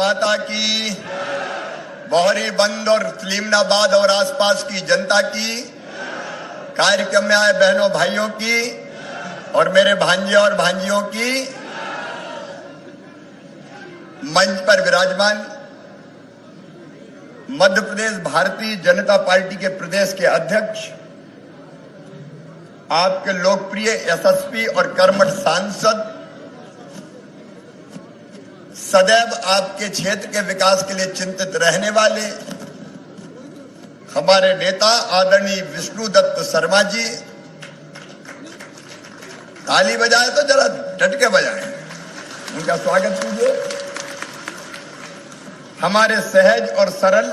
माता की, बहरी बंद और सलीमनाबाद और आसपास की जनता की, कार्यक्रम में आए बहनों भाइयों की और मेरे भांजे और भांजियों की, मंच पर विराजमान मध्य प्रदेश भारतीय जनता पार्टी के प्रदेश के अध्यक्ष, आपके लोकप्रिय यशस्वी और कर्मठ सांसद, सदैव आपके क्षेत्र के विकास के लिए चिंतित रहने वाले हमारे नेता आदरणीय विष्णुदत्त शर्मा जी, ताली बजाए तो जरा डट के बजाएं, उनका स्वागत कीजिए। हमारे सहज और सरल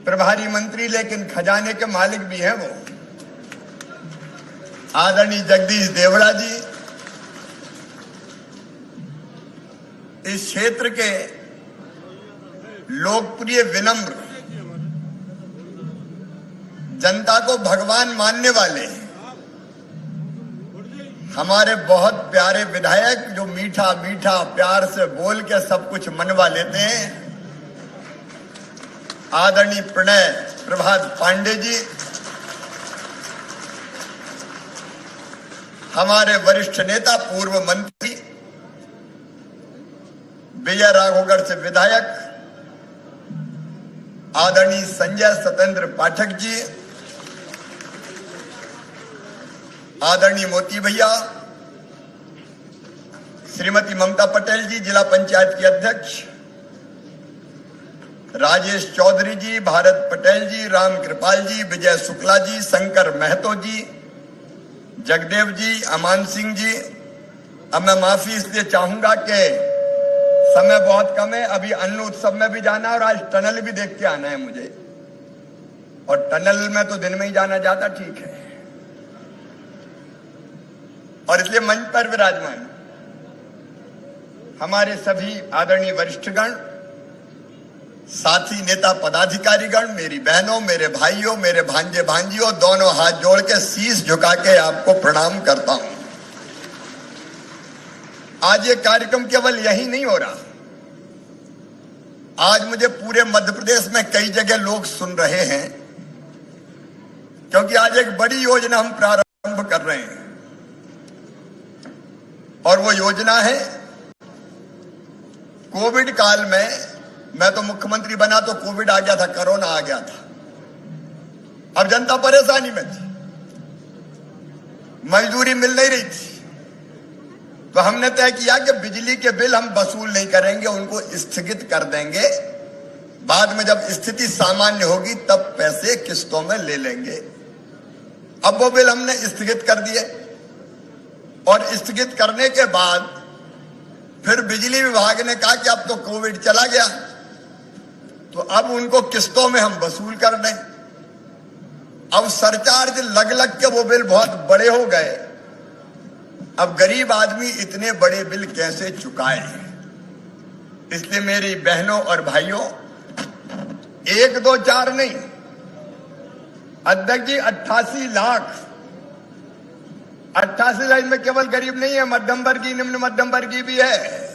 प्रभारी मंत्री लेकिन खजाने के मालिक भी हैं वो, आदरणीय जगदीश देवड़ा जी, इस क्षेत्र के लोकप्रिय विनम्र, जनता को भगवान मानने वाले हमारे बहुत प्यारे विधायक, जो मीठा मीठा प्यार से बोल के सब कुछ मनवा लेते हैं, आदरणीय प्रणय प्रभात पांडे जी, हमारे वरिष्ठ नेता पूर्व मंत्री विजय राघवगढ़ से विधायक आदरणीय संजय सत्येंद्र पाठक जी, आदरणीय मोती भैया, श्रीमती ममता पटेल जी जिला पंचायत की अध्यक्ष, राजेश चौधरी जी, भारत पटेल जी, राम कृपाल जी, विजय शुक्ला जी, शंकर महतो जी, जगदेव जी, अमान सिंह जी। अब मैं माफी इसलिए चाहूंगा कि समय बहुत कम है, अभी अन्न उत्सव में भी जाना और आज टनल भी देख के आना है मुझे, और टनल में तो दिन में ही जाना ज्यादा ठीक है, और इसलिए मंच पर विराजमान हमारे सभी आदरणीय वरिष्ठगण, साथी नेता पदाधिकारीगण, मेरी बहनों, मेरे भाइयों, मेरे भांजे भांजियों, दोनों हाथ जोड़ के शीश झुका के आपको प्रणाम करता हूं। आज ये कार्यक्रम केवल यही नहीं हो रहा, आज मुझे पूरे मध्य प्रदेश में कई जगह लोग सुन रहे हैं, क्योंकि आज एक बड़ी योजना हम प्रारंभ कर रहे हैं, और वो योजना है कोविड काल में, मैं तो मुख्यमंत्री बना तो कोविड आ गया था, कोरोना आ गया था, अब जनता परेशानी में थी, मजदूरी मिल नहीं रही थी, तो हमने तय किया कि बिजली के बिल हम वसूल नहीं करेंगे, उनको स्थगित कर देंगे, बाद में जब स्थिति सामान्य होगी तब पैसे किस्तों में ले लेंगे। अब वो बिल हमने स्थगित कर दिए, और स्थगित करने के बाद फिर बिजली विभाग ने कहा कि अब तो कोविड चला गया, तो अब उनको किस्तों में हम वसूल कर दें। अब सरचार्ज लग लग के वो बिल बहुत बड़े हो गए, अब गरीब आदमी इतने बड़े बिल कैसे चुकाए। इसलिए मेरी बहनों और भाइयों, 1 2 4 नहीं, अध्यक्ष जी 88 लाख, 88 लाख में केवल गरीब नहीं है, मध्यम वर्गीय, निम्न मध्यम वर्गीय भी है।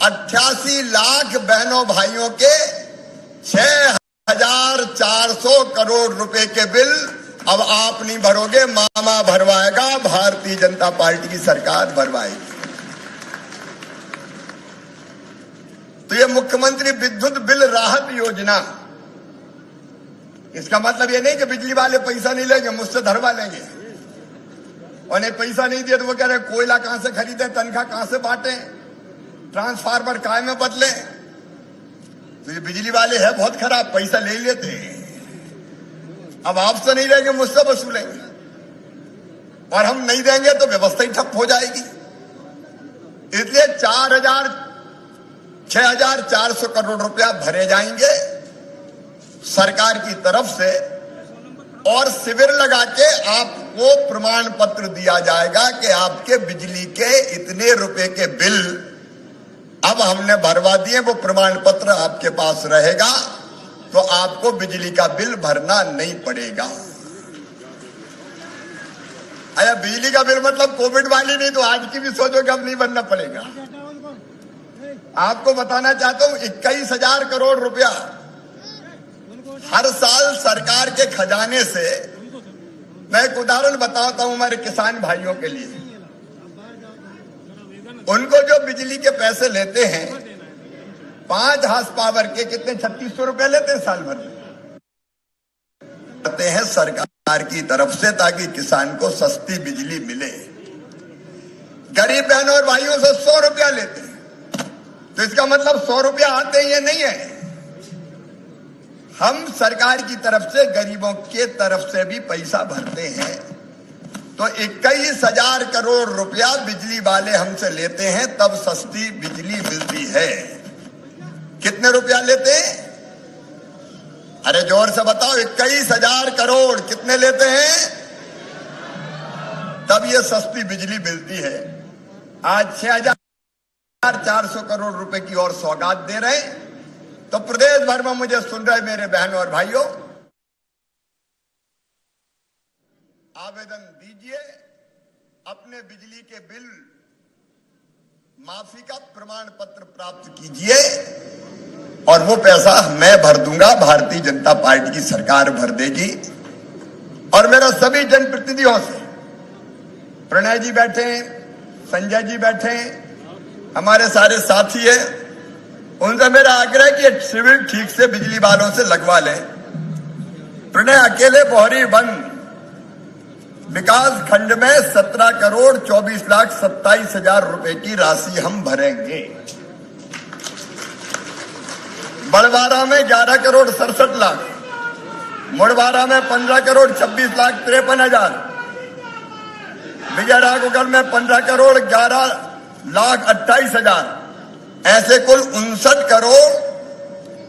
88 लाख बहनों भाइयों के 6,400 करोड़ रुपए के बिल अब आप नहीं भरोगे, मामा भरवाएगा, भारतीय जनता पार्टी की सरकार भरवाएगी। तो ये मुख्यमंत्री विद्युत बिल राहत योजना, इसका मतलब ये नहीं कि बिजली वाले पैसा नहीं लेंगे, मुझसे धरवा लेंगे, और नहीं पैसा नहीं दिए तो वो कह रहे कोयला कहां से खरीदे, तनख्वाह कहां से बांटे, ट्रांसफार्मर काय में बदले। तो ये बिजली वाले है बहुत खराब, पैसा ले लेते हैं, अब आपसे नहीं लेंगे, मुझसे वसूलेंगे, और हम नहीं देंगे तो व्यवस्था ही ठप हो जाएगी। इसलिए 6,400 करोड़ रुपया भरे जाएंगे सरकार की तरफ से, और शिविर लगा के आपको प्रमाण पत्र दिया जाएगा कि आपके बिजली के इतने रुपए के बिल अब हमने भरवा दिए, वो प्रमाण पत्र आपके पास रहेगा, तो आपको बिजली का बिल भरना नहीं पड़ेगा। अरे बिजली का बिल मतलब कोविड वाली नहीं, तो आज की भी सोचो कि अब नहीं भरना पड़ेगा। आपको बताना चाहता हूं 21,000 करोड़ रुपया हर साल सरकार के खजाने से, मैं एक उदाहरण बताता हूं हमारे किसान भाइयों के लिए। उनको जो बिजली के पैसे लेते हैं 5 हार्स पावर के, कितने 3600 रुपए लेते हैं साल भर में, करते हैं सरकार की तरफ से ताकि किसान को सस्ती बिजली मिले। गरीब बहनों और भाइयों से 100 रुपया लेते हैं, तो इसका मतलब 100 रुपया आते ही ये नहीं है। हम सरकार की तरफ से गरीबों के तरफ से भी पैसा भरते हैं, तो 21,000 करोड़ रुपया बिजली वाले हमसे लेते हैं, तब सस्ती बिजली मिलती है। कितने रुपया लेते हैं? अरे जोर से बताओ, 21,000 करोड़ कितने लेते हैं, तब ये सस्ती बिजली मिलती है। आज 6,400 करोड़ रुपए की और सौगात दे रहे हैं। तो प्रदेश भर में मुझे सुन रहे मेरे बहनों और भाइयों, आवेदन दीजिए, अपने बिजली के बिल माफी का प्रमाण पत्र प्राप्त कीजिए, और वो पैसा मैं भर दूंगा, भारतीय जनता पार्टी की सरकार भर देगी। और मेरा सभी जनप्रतिनिधियों से, प्रणय जी बैठे हैं, संजय जी बैठे हैं, हमारे सारे साथी हैं, उनसे मेरा आग्रह है कि सिविल ठीक से बिजली वालों से लगवा लें। प्रणय अकेले बोहरी वन विकास खंड में 17 करोड़ 24,27,000 रुपए की राशि हम भरेंगे। बड़वारा में 11 करोड़ 67 लाख, मुड़वारा में 15 करोड़ 26,53,000, विजयराघवगढ़ में 15 करोड़ 11,28,000, ऐसे कुल 59 करोड़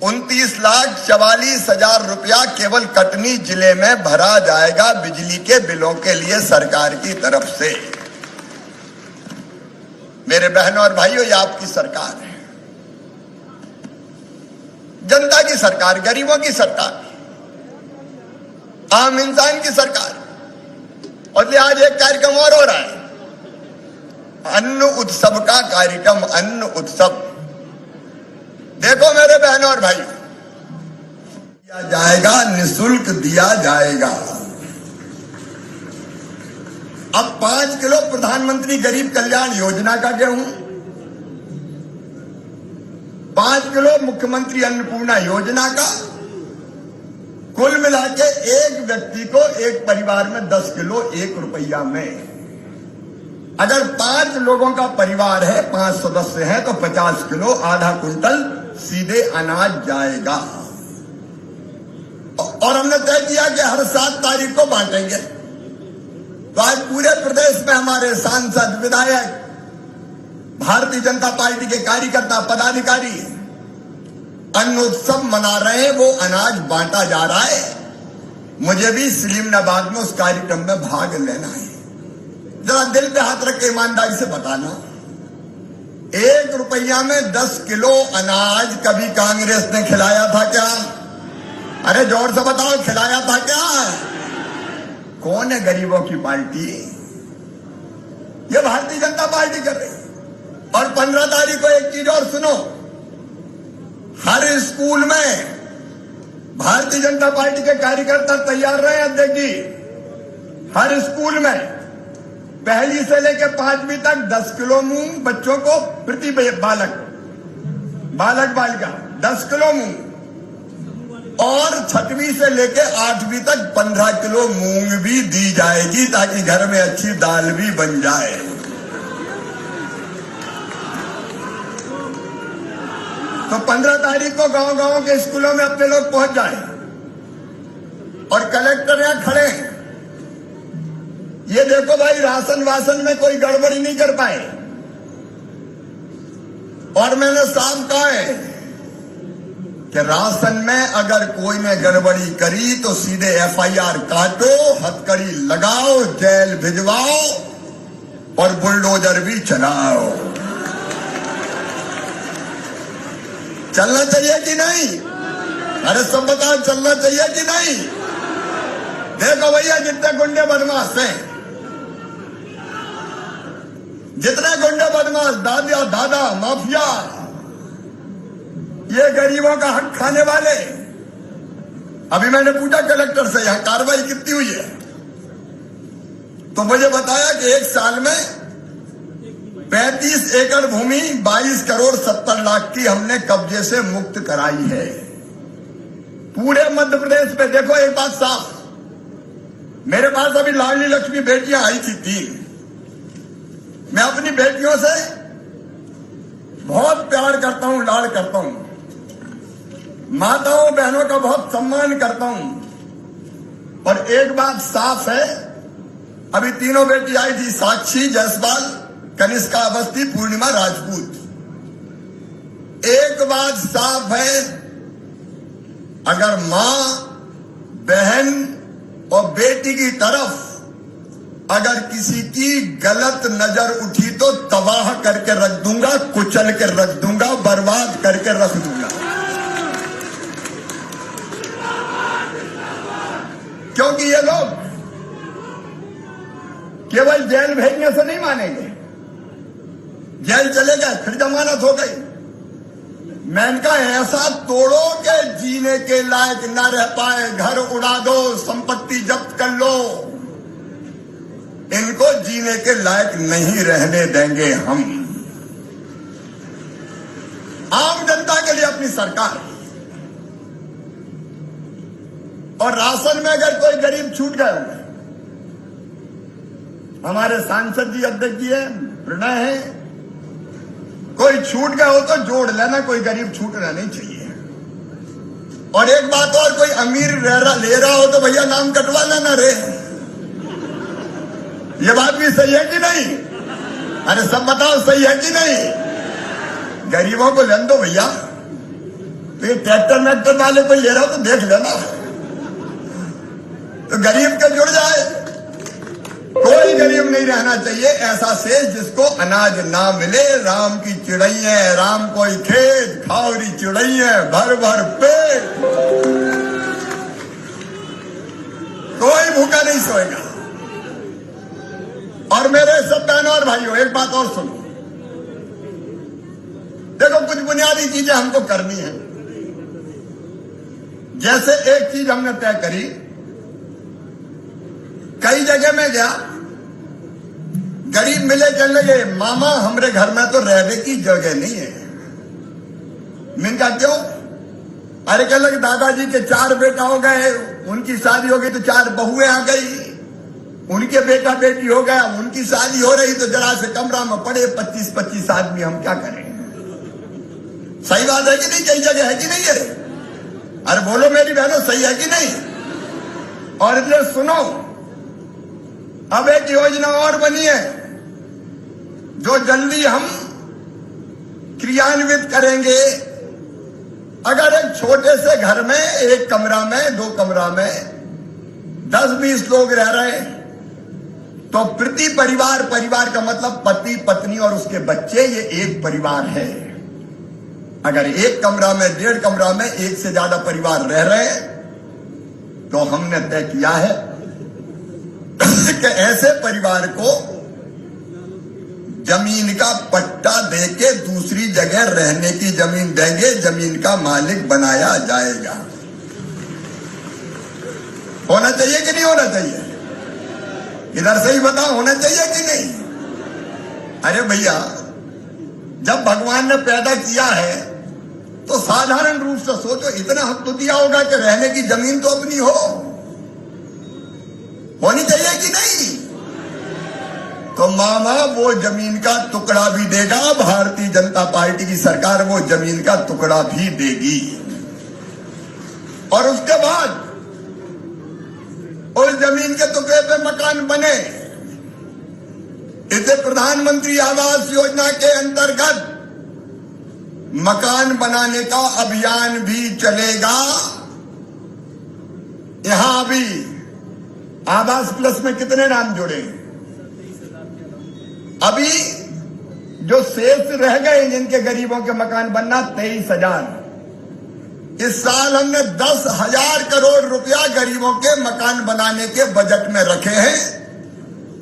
29,44,000 रुपया केवल कटनी जिले में भरा जाएगा बिजली के बिलों के लिए सरकार की तरफ से। मेरे बहनों और भाइयों, ये आपकी सरकार है, जनता की सरकार, गरीबों की सरकार, आम इंसान की सरकार। और आज एक कार्यक्रम और हो रहा है, अन्न उत्सव का कार्यक्रम, अन्न उत्सव। देखो मेरे बहनों और भाई, दिया जाएगा, निःशुल्क दिया जाएगा। अब 5 किलो प्रधानमंत्री गरीब कल्याण योजना का गेहूं, 5 किलो मुख्यमंत्री अन्नपूर्णा योजना का, कुल मिला के एक व्यक्ति को, एक परिवार में 10 किलो 1 रुपया में। अगर 5 लोगों का परिवार है, 5 सदस्य हैं, तो 50 किलो, आधा कुंटल सीधे अनाज जाएगा। और हमने तय किया कि हर 7 तारीख को बांटेंगे। तो आज पूरे प्रदेश में हमारे सांसद, विधायक, भारतीय जनता पार्टी के कार्यकर्ता, पदाधिकारी अन्न उत्सव मना रहे हैं, वो अनाज बांटा जा रहा है। मुझे भी सलीमनाबाद में उस कार्यक्रम में भाग लेना है। जरा दिल पे हाथ रख के ईमानदारी से बताना, 1 रुपया में 10 किलो अनाज कभी कांग्रेस ने खिलाया था क्या? अरे जोर से बताओ, खिलाया था क्या? कौन है गरीबों की पार्टी? ये भारतीय जनता पार्टी कर रही। और 15 तारीख को एक चीज और सुनो, हर स्कूल में भारतीय जनता पार्टी के कार्यकर्ता तैयार रहे। अध्यक्ष जी, हर स्कूल में पहली से लेकर 5वीं तक 10 किलो मूंग बच्चों को प्रति बालक बालिका 10 किलो मूंग, और 6वीं से लेकर 8वीं तक 15 किलो मूंग भी दी जाएगी, ताकि घर में अच्छी दाल भी बन जाए। तो 15 तारीख को गांव-गांव के स्कूलों में अपने लोग पहुंच जाए। और कलेक्टर यहां खड़े हैं, ये देखो भाई, राशन वासन में कोई गड़बड़ी नहीं कर पाए। और मैंने साफ कहा है कि राशन में अगर कोई ने गड़बड़ी करी तो सीधे FIR काटो, हथकड़ी लगाओ, जेल भिजवाओ और बुलडोजर भी चलाओ। चलना चाहिए कि नहीं? अरे सब बताओ, चलना चाहिए कि नहीं? देखो भैया, जितने गुंडे बदमाश हैं, जितने गुंडे बदमाश, दादा दादा माफिया, ये गरीबों का हक खाने वाले। अभी मैंने पूछा कलेक्टर से यहां कार्रवाई कितनी हुई है, तो मुझे बताया कि एक साल में 35 एकड़ भूमि 22 करोड़ 70 लाख की हमने कब्जे से मुक्त कराई है पूरे मध्य प्रदेश में। देखो एक बात साफ, मेरे पास अभी लाडली लक्ष्मी बेटियां आई थी 3। मैं अपनी बेटियों से बहुत प्यार करता हूं, लाड़ करता हूं, माताओं बहनों का बहुत सम्मान करता हूं। और एक बात साफ है, अभी तीनों बेटी आई थी, साक्षी जायसवाल, कनिष्का अवस्थी, पूर्णिमा राजपूत। एक बात साफ है, अगर मां बहन और बेटी की तरफ अगर किसी की गलत नजर उठी तो तबाह करके रख दूंगा, कुचल के रख दूंगा, बर्बाद करके रख दूंगा। क्योंकि ये लोग केवल जेल भेजने से नहीं मानेंगे। जेल चले गए, फिर जमानत हो गई। मैं इनका ऐसा तोड़ो कि जीने के लायक ना रह पाए, घर उड़ा दो, संपत्ति जब्त कर लो, इनको जीने के लायक नहीं रहने देंगे हम। आम जनता के लिए अपनी सरकार। और राशन में अगर कोई गरीब छूट गए होंगे, हमारे सांसद जी, अध्यक्ष जी है, प्रणय है, कोई छूट गया हो तो जोड़ लेना, कोई गरीब छूटना नहीं चाहिए। और एक बात और, कोई अमीर ले रहा हो तो भैया नाम कटवा लेना रे। ये बात भी सही है कि नहीं? अरे सब बताओ, सही है कि नहीं? गरीबों को लेन दो भैया। तो ये ट्रैक्टर वाले कोई ले रहा हो तो देख लेना, तो गरीब के जुड़ जाए। कोई गरीब नहीं रहना चाहिए ऐसा शेष जिसको अनाज ना मिले। राम की चिड़ैया, राम कोई खेत, खावरी चिड़ैया, भर भर पेट, कोई भूखा नहीं सोएगा। और मेरे सब बहनों और भाइयों, एक बात और सुनो, देखो कुछ बुनियादी चीजें हमको करनी है। जैसे एक चीज हमने तय करी, कई जगह में गया, गरीब मिले, कहने लगे मामा हमरे घर में तो रहने की जगह नहीं है। मैंने कहा क्यों? अरे कहने लगे दादाजी के 4 बेटा हो गए, उनकी शादी हो गई तो 4 बहुएं आ गई, उनके बेटा बेटी हो गया, उनकी शादी हो रही तो जरा से कमरा में पड़े 25-25 आदमी, हम क्या करें? सही बात है कि नहीं? कई जगह है कि नहीं है? अरे बोलो मेरी बहनों, सही है कि नहीं? और इसलिए सुनो, अब एक योजना और बनी है जो जल्दी हम क्रियान्वित करेंगे। अगर एक छोटे से घर में, 1 कमरा में, 2 कमरा में 10-20 लोग रह रहे, तो प्रति परिवार, परिवार का मतलब पति पत्नी और उसके बच्चे, ये एक परिवार है। अगर 1 कमरा में, 1.5 कमरा में 1 से ज्यादा परिवार रह रहे, तो हमने तय किया है कि ऐसे परिवार को जमीन का पट्टा देके दूसरी जगह रहने की जमीन देंगे, जमीन का मालिक बनाया जाएगा। होना चाहिए कि नहीं होना चाहिए? इधर से ही बताओ, होना चाहिए कि नहीं? अरे भैया, जब भगवान ने पैदा किया है तो साधारण रूप से सोचो, इतना हक तो दिया होगा कि रहने की जमीन तो अपनी हो, होनी चाहिए कि नहीं? तो मामा वो जमीन का टुकड़ा भी देगा, भारतीय जनता पार्टी की सरकार वो जमीन का टुकड़ा भी देगी। और उसके बाद उस जमीन के टुकड़े पे मकान बने। इसे प्रधानमंत्री आवास योजना के अंतर्गत मकान बनाने का अभियान भी चलेगा। यहां अभी आवास प्लस में कितने नाम जुड़े? अभी जो शेष रह गए जिनके गरीबों के मकान बनना, 23,000। इस साल हमने 10,000 करोड़ रुपया गरीबों के मकान बनाने के बजट में रखे हैं।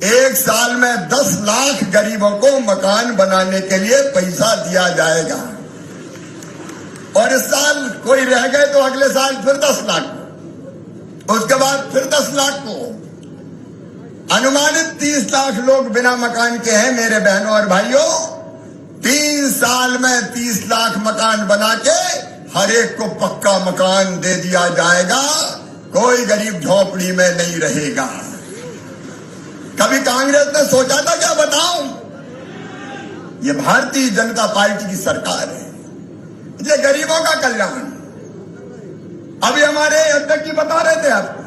एक साल में 10 लाख गरीबों को मकान बनाने के लिए पैसा दिया जाएगा। और इस साल कोई रह गए तो अगले साल फिर 10 लाख, उसके बाद फिर 10 लाख को, अनुमानित 30 लाख लोग बिना मकान के हैं। मेरे बहनों और भाइयों, 3 साल में 30 लाख मकान बना के हर एक को पक्का मकान दे दिया जाएगा। कोई गरीब झोपड़ी में नहीं रहेगा। कभी कांग्रेस ने सोचा था क्या? बताओ। ये भारतीय जनता पार्टी की सरकार है, ये गरीबों का कल्याण। अभी हमारे अध्यक्ष जी बता रहे थे आपको,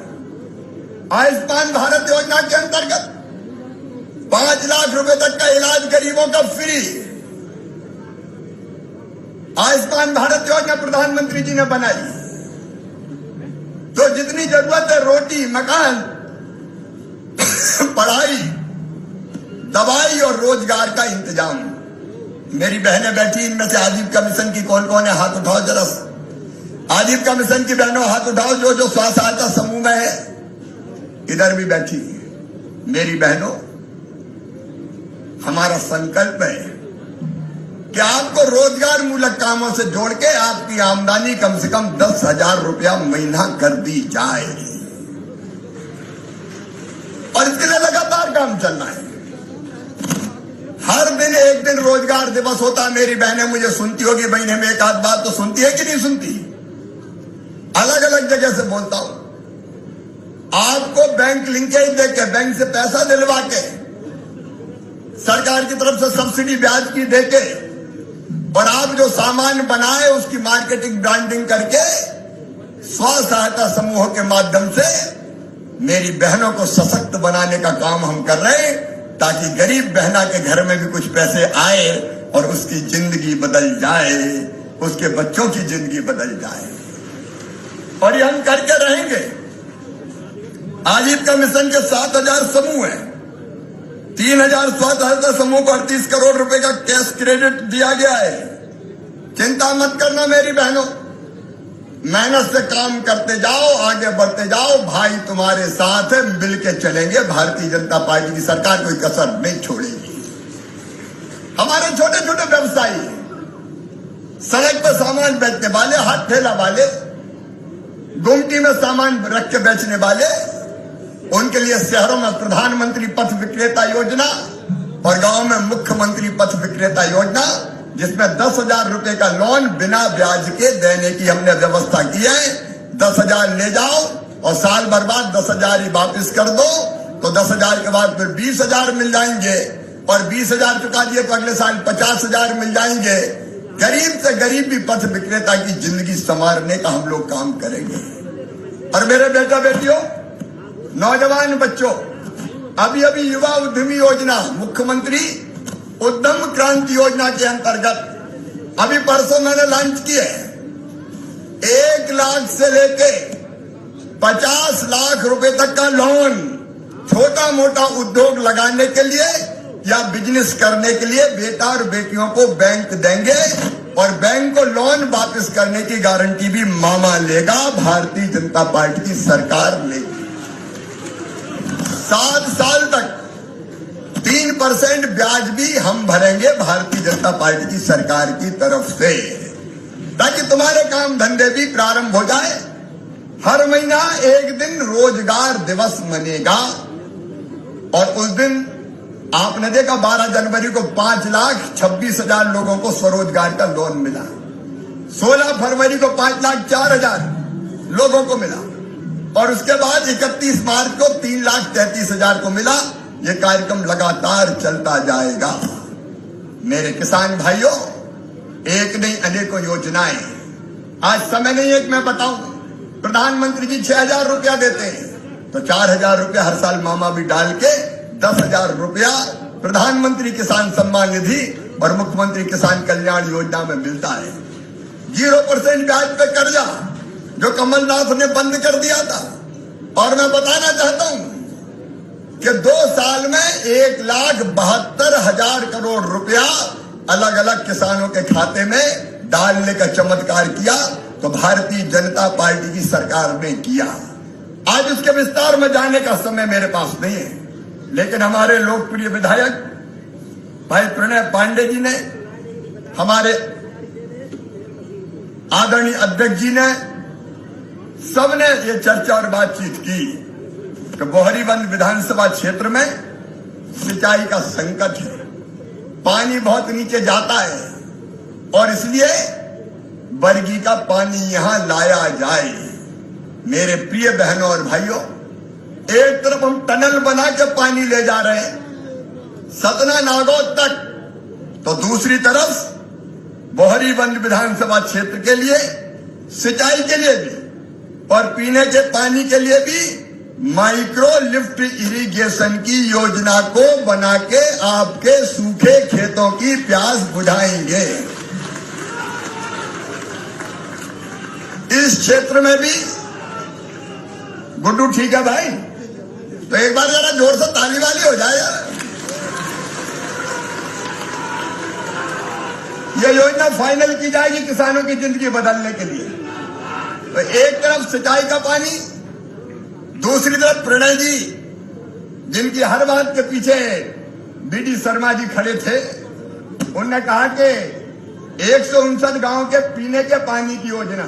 आयुष्मान भारत योजना के अंतर्गत 5 लाख रुपए तक का इलाज गरीबों का फ्री। आयुष्मान भारत योजना प्रधानमंत्री जी ने बनाई, तो जितनी जरूरत है रोटी, मकान, पढ़ाई, दवाई और रोजगार का इंतजाम। मेरी बहनें बैठी, इनमें से आजीविका मिशन की कौन कौन है? हाथ उठाओ जरा। आजीविका मिशन की बहनों हाथ उठाओ, जो स्व सहायता समूह में है। इधर भी बैठी मेरी बहनों, हमारा संकल्प है कि आपको रोजगार मूलक कामों से जोड़ के आपकी आमदनी कम से कम 10,000 रुपया महीना कर दी जाए, और इसके लिए लगातार काम चलना है। हर दिन एक दिन रोजगार दिवस होता है। मेरी बहनें मुझे सुनती होगी, महीने में एक आध बात तो सुनती है कि नहीं सुनती? अलग अलग जगह से बोलता हूं। आपको बैंक लिंकेज देके, बैंक से पैसा दिलवा के, सरकार की तरफ से सब्सिडी ब्याज की देके, और आप जो सामान बनाए उसकी मार्केटिंग ब्रांडिंग करके स्व सहायता समूहों के माध्यम से मेरी बहनों को सशक्त बनाने का काम हम कर रहे हैं, ताकि गरीब बहना के घर में भी कुछ पैसे आए और उसकी जिंदगी बदल जाए, उसके बच्चों की जिंदगी बदल जाए। और ये हम करके रहेंगे। आजीविका मिशन के 7,000 समूह हैं। 3,000 स्व सहायता समूह को 38 करोड़ रुपए का कैश क्रेडिट दिया गया है। चिंता मत करना मेरी बहनों, मेहनत से काम करते जाओ, आगे बढ़ते जाओ। भाई तुम्हारे साथ है, मिल के चलेंगे। भारतीय जनता पार्टी की सरकार कोई कसर नहीं छोड़ेगी। हमारे छोटे छोटे व्यवसायी, सड़क पर सामान बेचने वाले, हाथ ठेला वाले, गुमटी में सामान रख के बेचने वाले, उनके लिए शहरों में प्रधानमंत्री पथ विक्रेता योजना और गांव में मुख्यमंत्री पथ विक्रेता योजना, जिसमें 10,000 रुपए का लोन बिना ब्याज के देने की हमने व्यवस्था की है। 10,000 ले जाओ और साल भर बाद 10,000 ही वापिस कर दो, तो 10,000 के बाद फिर 20,000 मिल जाएंगे, और 20,000 चुका दिए तो अगले साल 50,000 मिल जाएंगे। गरीब से गरीब भी पथ विक्रेता की जिंदगी संवारने का हम लोग काम करेंगे। और मेरे बेटा बेटियों, नौजवान बच्चों, अभी अभी युवा उद्यमी योजना, मुख्यमंत्री उद्यम क्रांति योजना के अंतर्गत अभी परसों मैंने लॉन्च किए। 1 लाख से लेके 50 लाख रुपए तक का लोन छोटा मोटा उद्योग लगाने के लिए या बिजनेस करने के लिए बेटा और बेटियों को बैंक देंगे, और बैंक को लोन वापस करने की गारंटी भी मामा लेगा, भारतीय जनता पार्टी की सरकार लेगी। 7 साल तक 3% ब्याज भी हम भरेंगे भारतीय जनता पार्टी की सरकार की तरफ से, ताकि तुम्हारे काम धंधे भी प्रारंभ हो जाए। हर महीना एक दिन रोजगार दिवस मनेगा, और उस दिन आपने देखा 12 जनवरी को 5,26,000 लोगों को स्वरोजगार का लोन मिला। 16 फरवरी को 5,04,000 लोगों को मिला, और उसके बाद 31 मार्च को 3,33,000 को मिला। ये कार्यक्रम लगातार चलता जाएगा। मेरे किसान भाइयों, एक नहीं अनेकों योजनाएं। आज समय नहीं है कि मैं बताऊं। प्रधानमंत्री जी 6,000 रुपया देते हैं, तो 4,000 रुपया हर साल मामा भी डाल के 10,000 रुपया प्रधानमंत्री किसान सम्मान निधि और मुख्यमंत्री किसान कल्याण योजना में मिलता है। 0% ब्याज पे कर्जा जो कमलनाथ ने बंद कर दिया था। और मैं बताना चाहता हूं कि 2 साल में 1,72,000 करोड़ रुपया अलग अलग किसानों के खाते में डालने का चमत्कार किया, तो भारतीय जनता पार्टी की सरकार ने किया। आज उसके विस्तार में जाने का समय मेरे पास नहीं है। लेकिन हमारे लोकप्रिय विधायक भाई प्रणय पांडे जी ने, हमारे आदरणीय अध्यक्ष जी ने, सबने ये चर्चा और बातचीत की कि बोहरीबंद विधानसभा क्षेत्र में सिंचाई का संकट है, पानी बहुत नीचे जाता है और इसलिए बरगी का पानी यहां लाया जाए। मेरे प्रिय बहनों और भाइयों, एक तरफ हम टनल बना के पानी ले जा रहे हैं सतना नागौद तक, तो दूसरी तरफ बोहरीबंद विधानसभा क्षेत्र के लिए सिंचाई के लिए भी और पीने के पानी के लिए भी माइक्रो लिफ्ट इरिगेशन की योजना को बना के आपके सूखे खेतों की प्यास बुझाएंगे। इस क्षेत्र में भी गुड्डू ठीक है भाई, तो एक बार जरा जोर से ताली वाली हो जाए यार। ये योजना फाइनल की जाएगी किसानों की जिंदगी बदलने के लिए। तो एक तरफ सिंचाई का पानी, दूसरी तरफ प्रणय जी जिनकी हर बात के पीछे बीडी शर्मा जी खड़े थे, उन्होंने कहा कि 159 गांव के पीने के पानी की योजना,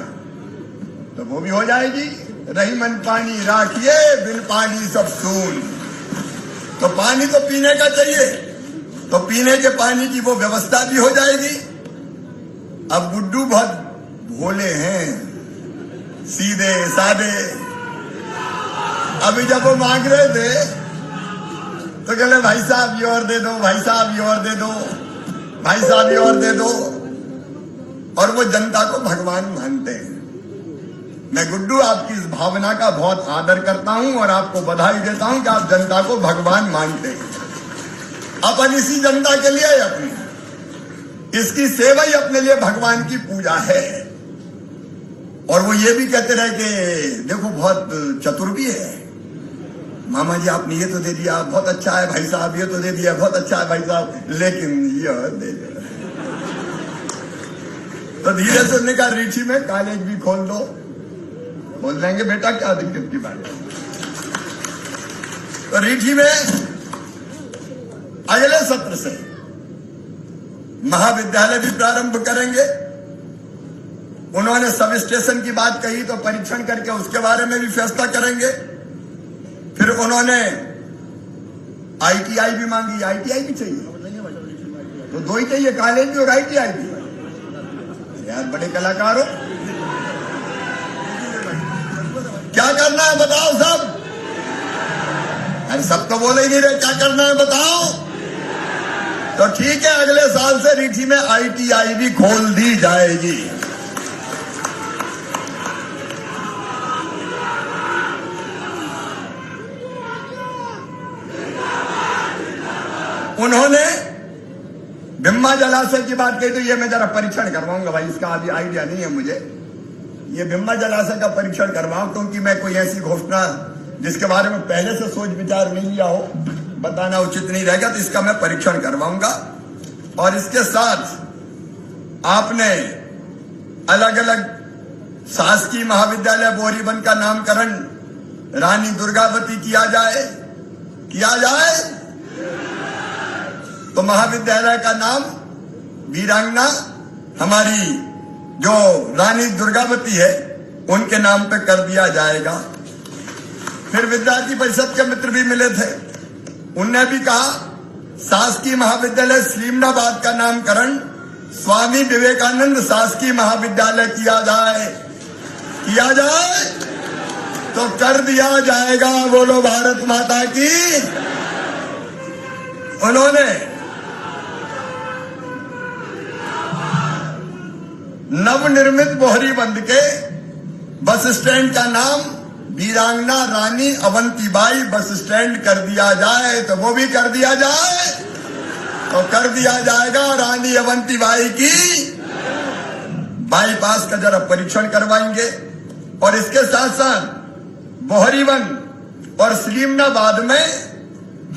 तो वो भी हो जाएगी। रही मन पानी राखिए, बिन पानी सब सून। तो पानी तो पीने का चाहिए, तो पीने के पानी की वो व्यवस्था भी हो जाएगी। अब गुड्डू बहुत भोले हैं, सीधे साधे। अभी जब वो मांग रहे थे तो कहले भाई साहब ये और दे दो, भाई साहब ये और दे दो, भाई साहब ये और दे दो, और वो जनता को भगवान मानते हैं। मैं गुड्डू आपकी इस भावना का बहुत आदर करता हूं और आपको बधाई देता हूं कि आप जनता को भगवान मानते हैं। अपन इसी जनता के लिए अपनी इसकी सेवा ही अपने लिए भगवान की पूजा है। और वो ये भी कहते रहे कि देखो बहुत चतुर भी है, मामा जी आपने ये तो दे दिया, बहुत अच्छा है भाई साहब, ये तो दे दिया, बहुत अच्छा है भाई साहब, लेकिन ये और दे दिया। तो धीरे से उन्होंने कहा रीठी में कॉलेज भी खोल दो। बोल देंगे बेटा क्या दिक्कत की बात है। तो रीठी में अगले सत्र से महाविद्यालय भी प्रारंभ करेंगे। उन्होंने सब स्टेशन की बात कही तो परीक्षण करके उसके बारे में भी फैसला करेंगे। फिर उन्होंने ITI भी मांगी, ITI भी चाहिए, तो दो ही चाहिए, कॉलेज भी और ITI भी। यार बड़े कलाकार हो, क्या करना है बताओ सब। अरे सब तो बोले ही नहीं रहे क्या करना है बताओ। तो ठीक है, अगले साल से रीठी में ITI भी खोल दी जाएगी। उन्होंने भिम्मा जलाशय की बात कही, तो ये मैं जरा परीक्षण करवाऊंगा भाई, इसका अभी आइडिया नहीं है मुझे। ये भिम्मा जलाशय का परीक्षण करवाऊं, क्योंकि मैं कोई ऐसी घोषणा जिसके बारे में पहले से सोच विचार नहीं लिया हो बताना उचित नहीं रहेगा, तो इसका मैं परीक्षण करवाऊंगा। और इसके साथ आपने अलग अलग शासकीय महाविद्यालय बोहरीबंद का नामकरण रानी दुर्गावती किया जाए तो महाविद्यालय का नाम वीरांगना हमारी जो रानी दुर्गावती है उनके नाम पे कर दिया जाएगा। फिर विद्यार्थी परिषद के मित्र भी मिले थे, उनने भी कहा शासकीय महाविद्यालय सलीमनाबाद का नामकरण स्वामी विवेकानंद शासकीय महाविद्यालय किया जाए तो कर दिया जाएगा। बोलो भारत माता की। उन्होंने नवनिर्मित बोहरीबंद के बस स्टैंड का नाम वीरांगना रानी अवंतीबाई बस स्टैंड कर दिया जाए, तो वो भी कर दिया जाए, तो कर दिया जाएगा। रानी अवंतीबाई की बाईपास का जरा परीक्षण करवाएंगे। और इसके साथ साथ बोहरीबंद और सलीमनाबाद में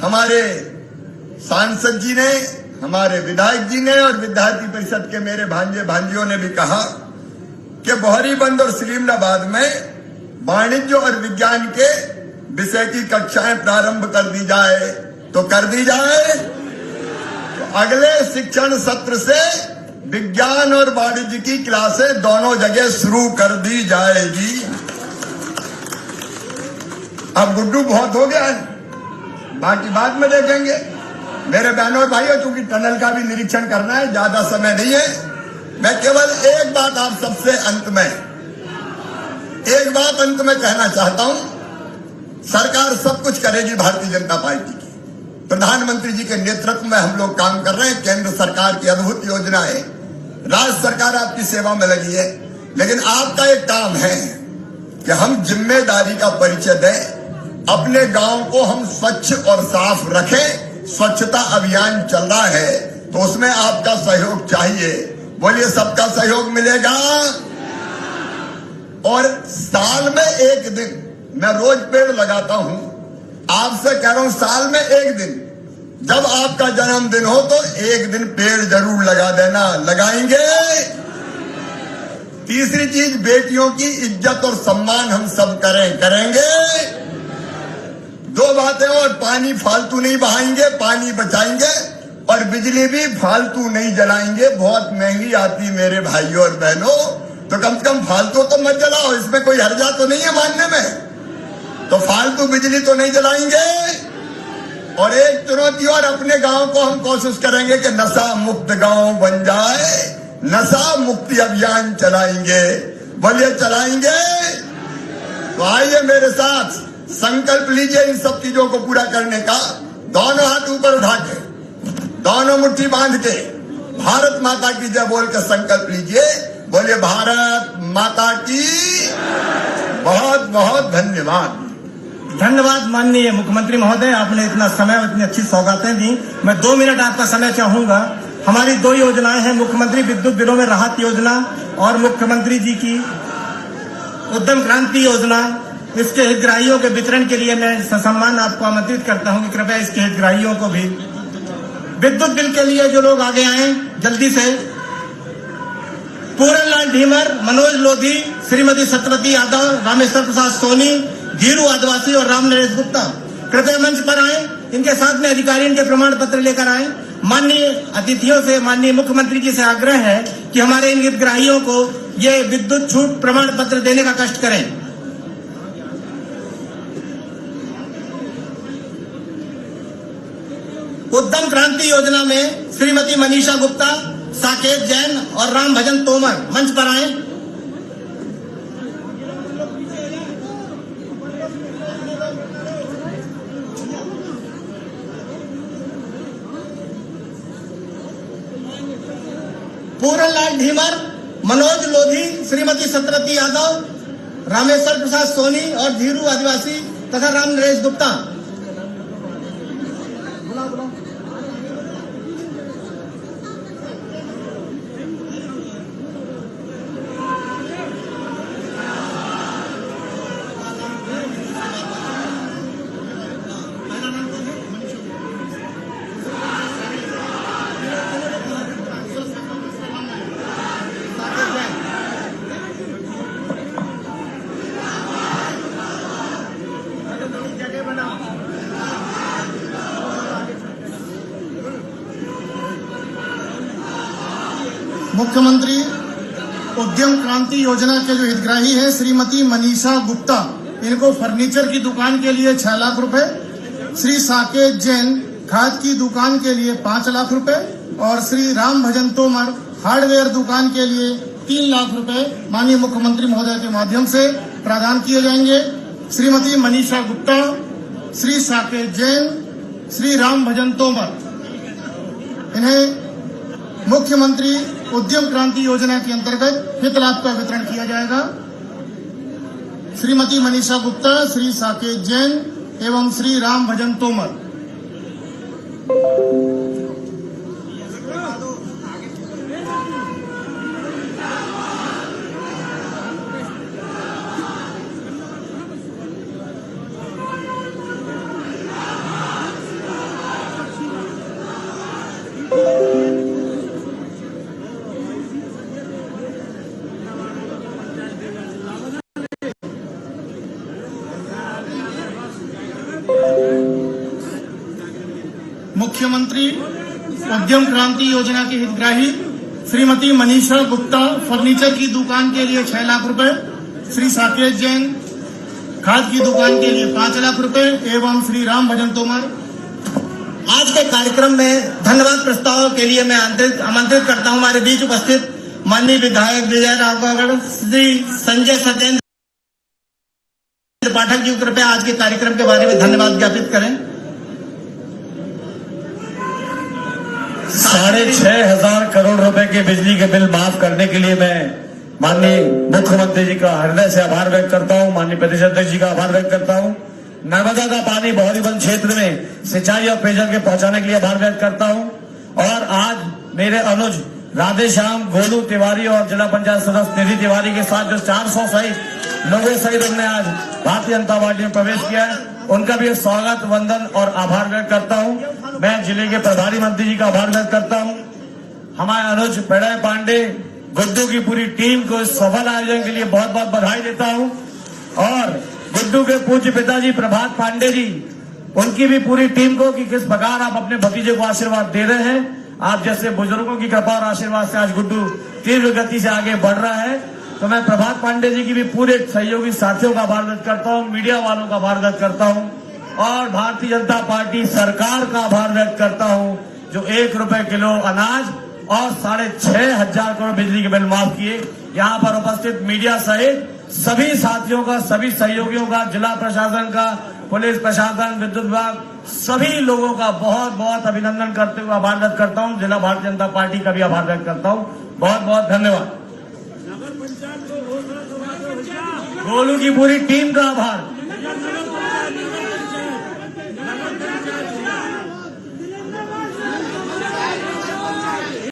हमारे सांसद जी ने, हमारे विधायक जी ने और विद्यार्थी परिषद के मेरे भांजे भांजियों ने भी कहा कि बोहरीबंद और सलीमनाबाद में वाणिज्य और विज्ञान के विषय की कक्षाएं प्रारंभ कर दी जाए। तो कर दी जाए। तो अगले शिक्षण सत्र से विज्ञान और वाणिज्य की क्लासें दोनों जगह शुरू कर दी जाएगी। अब गुड्डू बहुत हो गया है, बाकी बाद में देखेंगे। मेरे बहनों और भाइयों, चूंकि टनल का भी निरीक्षण करना है, ज्यादा समय नहीं है। मैं केवल एक बात आप सबसे अंत में कहना चाहता हूं। सरकार सब कुछ करेगी भारतीय जनता पार्टी की। प्रधानमंत्री जी के नेतृत्व में हम लोग काम कर रहे हैं। केंद्र सरकार की अद्भुत योजना है, राज्य सरकार आपकी सेवा में लगी है। लेकिन आपका एक काम है कि हम जिम्मेदारी का परिचय दें, अपने गांव को हम स्वच्छ और साफ रखें। स्वच्छता अभियान चल रहा है, तो उसमें आपका सहयोग चाहिए। बोलिए, सबका सहयोग मिलेगा। और साल में एक दिन, मैं रोज पेड़ लगाता हूं, आपसे कह रहा हूं साल में एक दिन, जब आपका जन्मदिन हो तो एक दिन पेड़ जरूर लगा देना। लगाएंगे। तीसरी चीज, बेटियों की इज्जत और सम्मान हम सब करेंगे। दो बातें और, पानी फालतू नहीं बहाएंगे, पानी बचाएंगे, और बिजली भी फालतू नहीं जलाएंगे। बहुत महंगी आती मेरे भाइयों और बहनों, तो कम से कम फालतू तो मत जलाओ। इसमें कोई हर्जा तो नहीं है मानने में, तो फालतू बिजली तो नहीं जलाएंगे। और एक चुनौती और, अपने गांव को हम कोशिश करेंगे कि नशा मुक्त गांव बन जाए। नशा मुक्ति अभियान चलाएंगे। बोलिए, चलाएंगे। तो आइए मेरे साथ संकल्प लीजिए इन सब चीजों को पूरा करने का। दोनों हाथ ऊपर उठा के, दोनों मुट्ठी बांध के, भारत माता की जय बोल के संकल्प लीजिए। बोलिए, भारत माता की। बहुत बहुत धन्यवाद। धन्यवाद माननीय मुख्यमंत्री महोदय, आपने इतना समय और इतनी अच्छी सौगातें दी। मैं 2 मिनट आपका समय चाहूंगा। हमारी 2 योजनाएं हैं, मुख्यमंत्री विद्युत बिलों में राहत योजना और मुख्यमंत्री जी की उद्यम क्रांति योजना। इसके हितग्राहियों के वितरण के लिए मैं ससम्मान आपको आमंत्रित करता हूं कि कृपया इसके हितग्राहियों को भी विद्युत बिल के लिए जो लोग आगे आए जल्दी से। पूरनलाल ढीमर, मनोज लोधी, श्रीमती सत्यवती यादव, रामेश्वर प्रसाद सोनी, धीरू आदिवासी और राम नरेश गुप्ता कृपया मंच पर आए। इनके साथ में अधिकारी इनके प्रमाण पत्र लेकर आए। माननीय अतिथियों से, माननीय मुख्यमंत्री जी से आग्रह है कि हमारे इन हितग्राहियों को ये विद्युत छूट प्रमाण पत्र देने का कष्ट करें। उद्यम क्रांति योजना में श्रीमती मनीषा गुप्ता, साकेत जैन और राम भजन तोमर मंच पर आए। पूरनलाल ढीमर, मनोज लोधी, श्रीमती सत्यवती यादव, रामेश्वर प्रसाद सोनी और धीरू आदिवासी तथा राम नरेश गुप्ता। मुख्यमंत्री उद्यम क्रांति योजना के जो हितग्राही है श्रीमती मनीषा गुप्ता, इनको फर्नीचर की दुकान के लिए 6 लाख रुपए, श्री साकेत जैन खाद की दुकान के लिए 5 लाख रुपए और श्री राम भजन तोमर हार्डवेयर दुकान के लिए 3 लाख रुपए माननीय मुख्यमंत्री महोदय के माध्यम से प्रदान किए जाएंगे। श्रीमती मनीषा गुप्ता, श्री साकेत जैन, श्री राम भजन तोमर, इन्हें मुख्यमंत्री उद्यम क्रांति योजना के अंतर्गत हित लाभ का वितरण किया जाएगा। श्रीमती मनीषा गुप्ता, श्री साकेत जैन एवं श्री राम भजन तोमर। मुख्यमंत्री उद्यम क्रांति योजना की हितग्राही श्रीमती मनीषा गुप्ता फर्नीचर की दुकान के लिए 6 लाख रुपए, श्री साकेत जैन खाद की दुकान के लिए 5 लाख रुपए एवं श्री राम भजन तोमर। आज के कार्यक्रम में धन्यवाद प्रस्ताव के लिए मैं आमंत्रित करता हूं हमारे बीच उपस्थित माननीय विधायक विजय राघवगढ़ श्री संजय सत्येंद्र पाठक जी, कृपया आज के कार्यक्रम के बारे में धन्यवाद ज्ञापित करें। 6,500 करोड़ रुपए के बिजली के बिल माफ करने के लिए मैं माननीय मुख्यमंत्री जी का हृदय से आभार व्यक्त करता हूं, माननीय प्रदेश अध्यक्ष जी का आभार व्यक्त करता हूं। नर्मदा का पानी बहरीबंद क्षेत्र में सिंचाई और पेयजल के पहुंचाने के लिए आभार व्यक्त करता हूं। और आज मेरे अनुज राधेश्याम गोलू तिवारी और जिला पंचायत सदस्य निधि तिवारी के साथ जो 400 सहित लोगों सहित हमने आज भारतीय जनता पार्टी में प्रवेश किया है, उनका भी स्वागत वंदन और आभार व्यक्त करता हूं। मैं जिले के प्रभारी मंत्री जी का आभार व्यक्त करता हूं। हमारे अनुज पेड़े पांडे गुड्डू की पूरी टीम को इस सफल आयोजन के लिए बहुत बहुत बधाई देता हूं। और गुड्डू के पूज्य पिताजी प्रभात पांडे जी, उनकी भी पूरी टीम को कि किस प्रकार आप अपने भतीजे को आशीर्वाद दे रहे हैं। आप जैसे बुजुर्गों की कृपा और आशीर्वाद से आज गुड्डू तीव्र गति से आगे बढ़ रहा है। तो मैं प्रभात पांडे जी की भी पूरे सहयोगी साथियों का आभार व्यक्त करता हूं, मीडिया वालों का आभार व्यक्त करता हूं और भारतीय जनता पार्टी सरकार का आभार व्यक्त करता हूं जो 1 रुपए किलो अनाज और 6,500 करोड़ बिजली के बिल माफ किए। यहाँ पर उपस्थित मीडिया सहित सभी साथियों का, सभी सहयोगियों का, जिला प्रशासन का, पुलिस प्रशासन, विद्युत विभाग, सभी लोगों का बहुत बहुत अभिनंदन करते हुए आभार व्यक्त करता हूं। जिला भारतीय जनता पार्टी का भी आभार व्यक्त करता हूं। बहुत बहुत धन्यवाद। गोलू की पूरी टीम का आभार।